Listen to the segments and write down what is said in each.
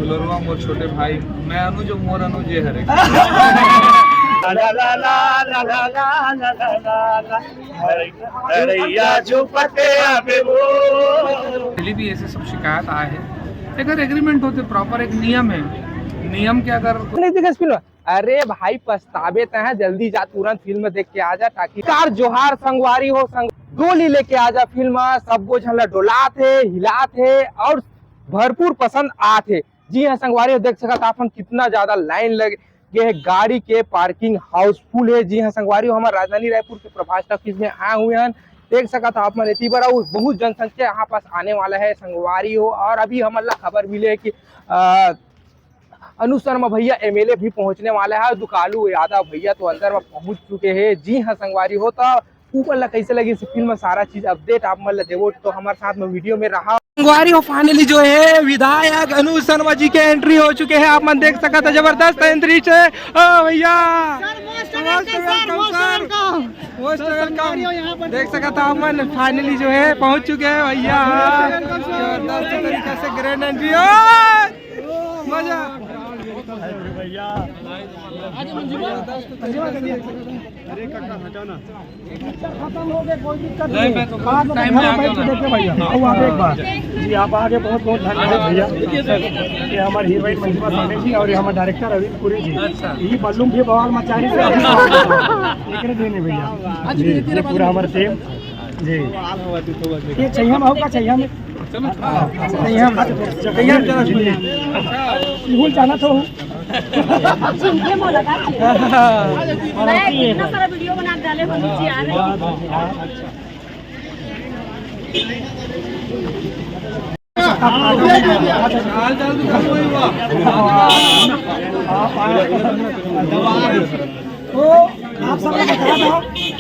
दुलरुआ मोर छोटे भाई, मैं अनुज मोर अनुज ये हरे। पहले भी ऐसे सब शिकायत आए हैं, अगर एग्रीमेंट होते प्रॉपर एक नियम है, नियम के अगर नहीं देखा इस फिल्म। अरे भाई पछतावे है, जल्दी जा तुरंत फिल्म देख के आजा, ताकि कार जोहार संगवारी हो संग गोली लेके आजा। फिल्म सब कुछ डोला थे, हिला थे और भरपूर पसंद आ थे। जी हाँ संगवारी देख सकता अपन कितना ज्यादा लाइन लगे है, गाड़ी के पार्किंग हाउसफुल है। जी हाँ संगवारी हमारे राजधानी रायपुर के प्रभास टॉकीज में आए हुए हैं। देख सका था आप इतनी बड़ा बहुत जनसंख्या यहाँ पास आने वाला है संगवारी हो। और अभी हमारा खबर मिले है कि अनुज शर्मा भैया एमएलए भी पहुंचने वाला है। दुकालू यादव भैया तो अंदर में पहुंच चुके हैं। जी हाँ संगवारी हो, तो ऊपर ला कैसे लगी इस फिल्म में सारा चीज अपडेट आप मतलब देवो तो हमारे साथ में वीडियो में रहा। संगवारी हो फाइनली जो है विधायक अनुज शर्मा जी के एंट्री हो चुके हैं। आप मन देख सका था, जबरदस्त एंट्री से भैया देख सका था आप मन फाइनली जो है पहुंच चुके हैं भैया। जबरदस्त तरीके से ग्रैंड एंट्री मजा जी आप आगे बहुत बहुत धन्यवाद भैया। ये हमारे हीरोइन मंजिमा साहनी जी और हमारे डायरेक्टर अरविंद पुरी जी, ये बल्लूम भी बवाल मचाने से देने भैया जी। ये पूरा हमारा टीम जी। ये चाहिए में होगा, चाहिए में भूल जाना तो इतना सारा वीडियो बना डाले हो नीचे आ रहे तो आप सबने बताया था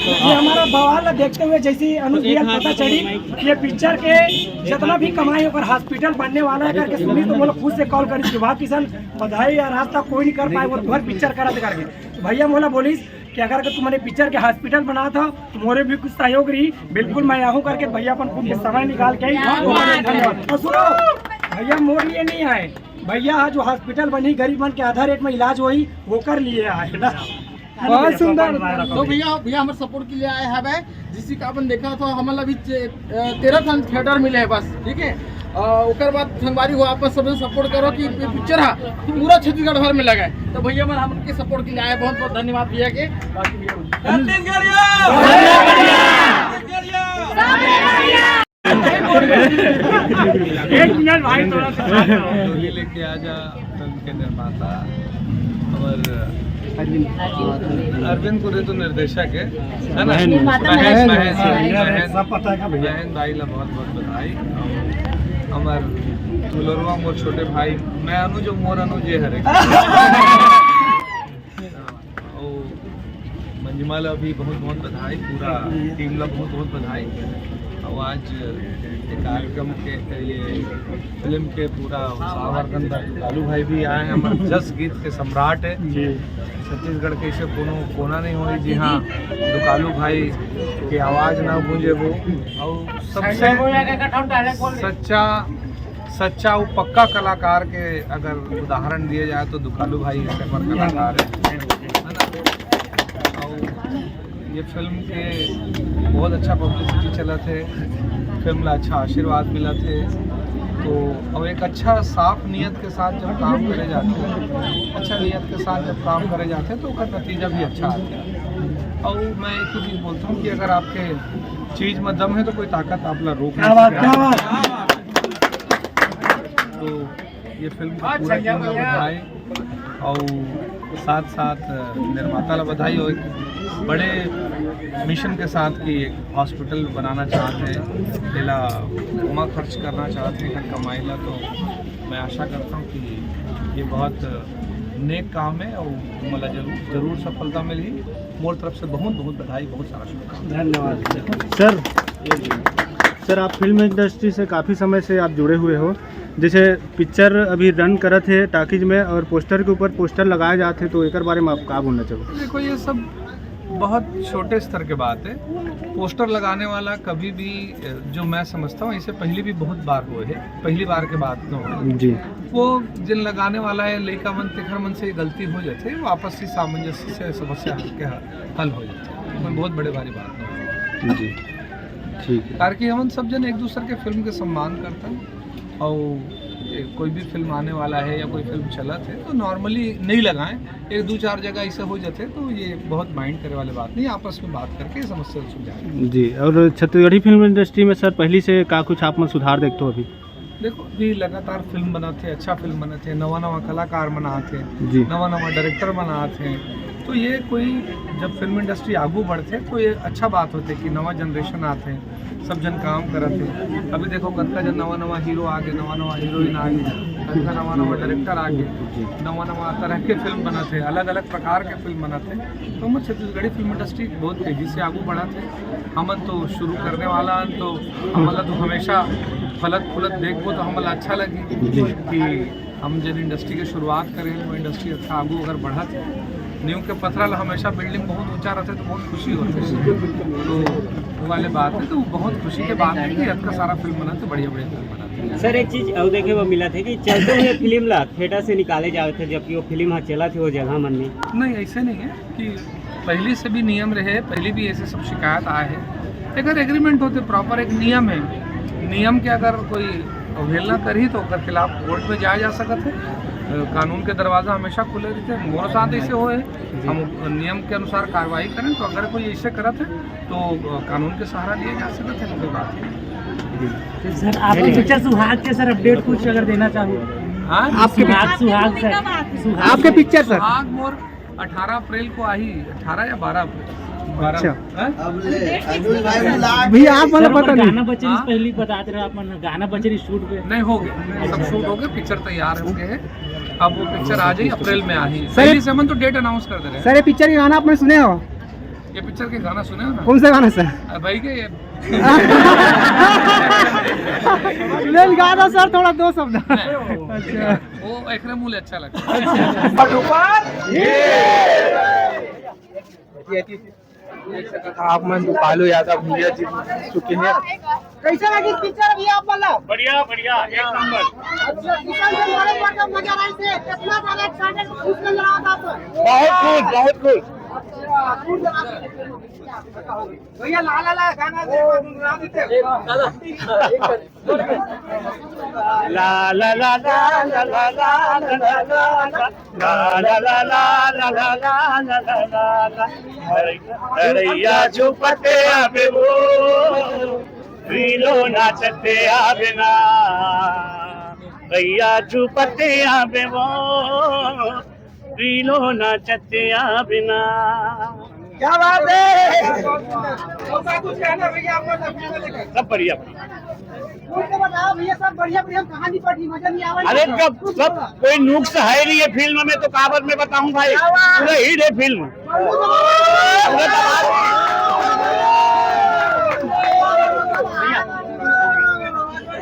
ये हमारा बवाल देखते हुए जैसी अनुज भैया पता चली ये पिक्चर के जितना भी कमाई पर हॉस्पिटल बनने वाला है करके सुनी तो बोला खुद से कॉल करी कि वाह किसान बधाई यार, आज तक कोई नहीं कर पाए वो तुम्हारे पिक्चर करा दे करके। तो भैया बोला बोलिस कि अगर तुम्हारे पिक्चर के हॉस्पिटल बना था तो मोरे भी कुछ सहयोग रही, बिल्कुल मैं आहूँ करके भैया अपन खुद के समय निकाल के धन्यवाद। और सुनो भैया मोर ये नहीं आए, भैया जो हॉस्पिटल बनी गरीब मन के आधा रेट में इलाज हुई वो कर लिए आए ना। बहुत सुंदर। तो भैया हमारे सपोर्ट के लिए आए हैं जिसकी का अपन देखा था हमारा अभी 13 थिएटर मिले हैं बस, ठीक है। उसके बाद संगवारी हो आप सब सपोर्ट करो कि पिक्चर है पूरा छत्तीसगढ़ भर में लगा है। तो भैया हम उनके सपोर्ट के लिए आए, बहुत बहुत धन्यवाद भैया के। एक मिनट भाई थोड़ा सा लेके आजा फिल्म के निर्माता और अरविंद पुरी तो निर्देशक है ना, महेश भाई ला बहुत बहुत बधाई। हमार दुलरुआ मोर छोटे भाई, मैं अनुज मोर अनुज ये हरे। मंजिमा ला भी बहुत बहुत बधाई, पूरा टीम ला बहुत बहुत बधाई। और आज कार्यक्रम के ये फिल्म के पूरा सावरकंद लालू भाई भी आए हैं। हमारे जस गीत के सम्राट है छत्तीसगढ़ के, इसे कोना नहीं हुई। जी हाँ दुकालू भाई की आवाज़ ना गूंजे वो, और सबसे सच्चा वो पक्का कलाकार के अगर उदाहरण दिए जाए तो दुकालू भाई इसके पर कलाकार है ना। और ये फिल्म के बहुत अच्छा पब्लिसिटी चला थे, फिल्म ला अच्छा आशीर्वाद मिला थे। तो और एक अच्छा साफ नियत के साथ जब काम करे जाते हैं, अच्छा नियत के साथ जब काम करे जाते हैं तो उसका नतीजा भी अच्छा आता है। और मैं एक ही चीज़ बोलता हूँ कि अगर आपके चीज़ में दम है तो कोई ताकत आप ला रोक नहीं सकती। तो ये फिल्म का पूरा टीम ला बधाई और साथ साथ निर्माता ला बधाई। और एक बड़े मिशन के साथ कि एक हॉस्पिटल बनाना चाहते हैं, पहला उमा खर्च करना चाहते हैं कमाई ला। तो मैं आशा करता हूँ कि ये बहुत नेक काम है और मतलब जरूर सफलता मिली। मोर तरफ से बहुत बहुत बधाई, बहुत सारा शुभकामनाएं। धन्यवाद सर। आप फिल्म इंडस्ट्री से काफ़ी समय से आप जुड़े हुए हो, जैसे पिक्चर अभी रन करे थे टाकीज में और पोस्टर के ऊपर पोस्टर लगाए जाते, तो एक बारे में आप क्या बोलना चाहो? देखो ये सब बहुत छोटे स्तर के बात है। पोस्टर लगाने वाला कभी भी, जो मैं समझता हूँ, इसे पहले भी बहुत बार हुए है, पहली बार के बात तो है जी। वो जिन लगाने वाला है लड़का मन तिखर मन से गलती हो जाते, वो आपसी सामंजस्य से समस्या के हल हो जाते, कोई बहुत बड़े भारी बात नहीं जी। ठीक है। ताकि हम सब जन एक दूसरे के फिल्म के सम्मान करते हैं, और कोई भी फिल्म आने वाला है या कोई फिल्म चलत है तो नॉर्मली नहीं लगाएं, एक दो चार जगह ऐसे हो जाते तो ये बहुत माइंड करे वाले बात नहीं, आपस में बात करके समस्या सुलझाएं। जी। और छत्तीसगढ़ी फिल्म इंडस्ट्री में सर पहले से का कुछ आप में सुधार देखते हो अभी? देखो अभी लगातार फिल्म बनाते, अच्छा फिल्म बनाते, नवा नवा कलाकार बनाते, जी। नवा नवा डायरेक्टर बनाते, तो ये कोई जब फिल्म इंडस्ट्री आगू बढ़ते तो ये अच्छा बात होते कि नवा जनरेशन आते हैं, सब जन काम करते। अभी देखो कतका जन नवा नवा हीरो आ गए, नवा नवा हीरोइन आ गए, कतका नवा नवा डायरेक्टर आ गए, नवा नवा तरह के फिल्म बनाते, अलग अलग प्रकार के फिल्म बनाते, तो हम छत्तीसगढ़ी फिल्म इंडस्ट्री बहुत तेज़ी से आगू बढ़ाते। हमन तो शुरू करने वाला तो हमला तो हमेशा फलत फुलत देखो तो हमला अच्छा लगी कि हम जब इंडस्ट्री की शुरुआत करें वो इंडस्ट्री अच्छा आगू अगर बढ़त नींव के पथरा हमेशा बिल्डिंग बहुत ऊंचा रहते तो बहुत खुशी होती है, तो वो वाले बात है, तो बहुत खुशी के बात है कि अच्छा सारा फिल्म बना तो बढ़िया बढ़िया फिल्म बनाते। सर एक चीज और देखे वो मिला थे कि चलते हुए फिल्म ला थिएटर से निकाले जाते थे, जबकि वो फिल्म हाँ चला थी वो जगह मन में। नहीं ऐसे नहीं है कि पहले से भी नियम रहे, पहले भी ऐसे सब शिकायत आए हैं, अगर एग्रीमेंट होते प्रॉपर एक नियम है, नियम के अगर कोई अवहेलना करी तो उसके खिलाफ कोर्ट में जाया जा सकता है, कानून के दरवाज़ा हमेशा खुले रहते हैं, मोर साथ ऐसे होए हम नियम के अनुसार कार्रवाई करें, तो अगर कोई ऐसे करत है तो कानून के सहारा लिए जा सकते हैं, कोई बात नहीं। सर आपके पिक्चर सुहाग के सर अपडेट कुछ अगर देना चाहो? हाँ आपके सुहाग सर, आपके पिक्चर सर आग मोर 18 अप्रैल को आई, 18 या 12 अप्रैल। अच्छा। भैया आप मतलब पता नहीं गाना बचे पहले बताते रहे आप, गाना बचे शूट पे नहीं हो गए, सब शूट हो गए, पिक्चर तैयार हो गए हैं, अब वो पिक्चर आ जाए अप्रैल में आ ही, पहले से हम तो डेट अनाउंस कर दे रहे हैं। सर ये पिक्चर के गाना आपने सुने हो? ये पिक्चर के गाना सुने हो ना? कौन सा गाना सर? भाई के ये गा दो सर थोड़ा दो शब्द। अच्छा वो एक मूल्य अच्छा लगता है। आप मन पालू यादव भैया जी चुके हैं। कैसा लगी पिक्चर अभी आप वाला? बढ़िया बढ़िया एक नंबर। बहुत खुश। भैया ला ला गाना दे ला ला ला ला ला ला ला ला ला ला ला ला ला ला अरैया झुपते आवे वो रीलो नाचते आवे ना, रैया झुपते आवे वो रीलो नाचते आवे ना। क्या बात है? सब बढ़िया बताओ भैया, सब बढ़िया बढ़िया कहानी पढ़ी, मजा नहीं आवा? अरे जब सब कोई नुक्स है नहीं है फिल्म में तो काबत में बताऊं भाई, पूरा हिट है फिल्म।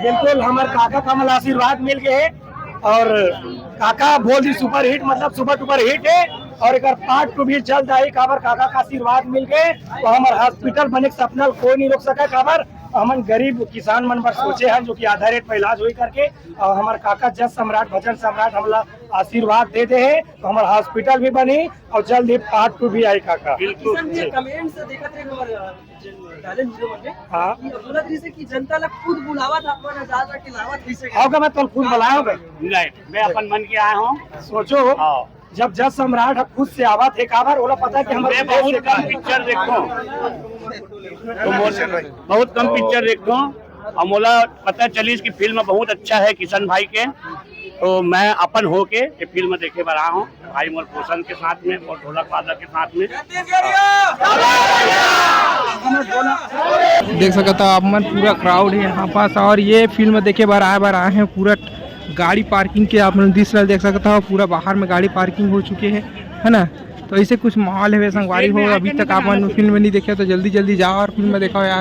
बिल्कुल हमारे काका का मतलब आशीर्वाद मिल गए, और काका बोल दी सुपर हिट, मतलब सुपर डुपर हिट है, और एक पार्ट 2 भी जल्द आई। काबर काका का आशीर्वाद मिल गए तो हमारे हॉस्पिटल बने के सपना कोई नहीं रोक सका। काबर हमन गरीब किसान मन पर सोचे हैं जो कि आधा रेट पे इलाज हुई करके, और हमारे काका जज सम्राट भजन सम्राट हमला आशीर्वाद दे दे है, तो हमारे हॉस्पिटल भी बनी और जल्द ही पार्ट 2 भी आई काका। बिल्कुल हाँ जनता ला खुद बुलावा था, अपन ज्यादा खिलावा कैसे? होगा मैं तो खुद बुलाया होगा, नहीं मैं अपन मन के आया हूँ। सोचो जब जज सम्राट खुद से आवा थे, काबर ओला पता कि हमारे मैं बहुत कम पिक्चर देखता हूँ, बहुत कम पिक्चर देखता हूँ, और मोला पता चली कि फिल्म बहुत अच्छा है किशन भाई के, तो मैं अपन हो के ये फिल्म देखे पर आया हूँ भाई मोर पोषण के साथ में और ढोलक वादक के साथ में। देख सकता आप मन पूरा क्राउड है यहाँ पास, और ये फिल्म देखे बार आए हैं। पूरा गाड़ी पार्किंग के आप दिस देख सकता हो, पूरा बाहर में गाड़ी पार्किंग हो चुके हैं, है ना? तो ऐसे कुछ माहौल है संगवारी हो। अभी तक आप फिल्म नहीं देखे तो जल्दी जाओ और फिल्म देखो यार।